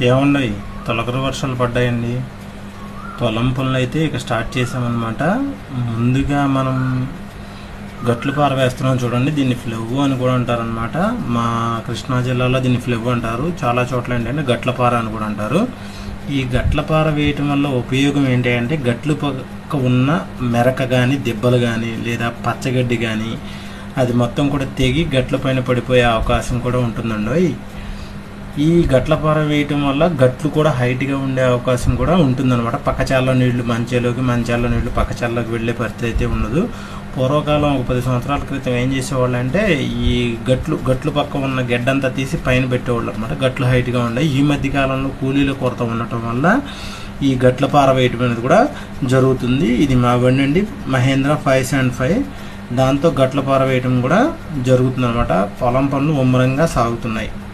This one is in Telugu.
ఏమున్నాయి, తొలకరి వర్షాలు పడ్డాయండి. పొలం పనులు అయితే ఇక స్టార్ట్ చేసామన్నమాట. ముందుగా మనం గట్లు పార వేస్తున్నాం చూడండి. దీన్ని ఫ్లెవ్ అని కూడా అంటారనమాట. మా కృష్ణా జిల్లాలో దీన్ని ఫ్లెవ్ అంటారు. చాలా చోట్ల ఏంటంటే గట్ల పార అని కూడా అంటారు. ఈ గట్ల పార వేయటం వల్ల ఉపయోగం ఏంటి అంటే, గట్లు పక్క ఉన్న మెరక కానీ, దెబ్బలు కానీ, లేదా పచ్చగడ్డి కానీ అది మొత్తం కూడా తెగి గట్ల పైన పడిపోయే అవకాశం కూడా ఉంటుందండి. ఈ గట్ల పార వేయటం వల్ల గట్లు కూడా హైట్గా ఉండే అవకాశం కూడా ఉంటుందన్నమాట. పక్కచాల్లో నీళ్లు మంచాల్లోకి, మంచాల్లో నీళ్లు పక్కచాల్లోకి వెళ్ళే పరిస్థితి అయితే ఉండదు. పూర్వకాలం ఒక 10 సంవత్సరాల క్రితం ఏం చేసేవాళ్ళు అంటే, ఈ గట్లు పక్క ఉన్న గెడ్డంతా తీసి పైన పెట్టేవాళ్ళు అనమాట. గట్లు హైట్గా ఉండే. ఈ మధ్య కాలంలో కూలీల కొరత ఉండటం వల్ల ఈ గట్ల పార వేయటం అనేది కూడా జరుగుతుంది. ఇది మా బండి అండి, మహేంద్ర 575. దాంతో గట్ల పార వేయటం కూడా జరుగుతుంది అనమాట. పొలం పనులు ముమ్మరంగా సాగుతున్నాయి.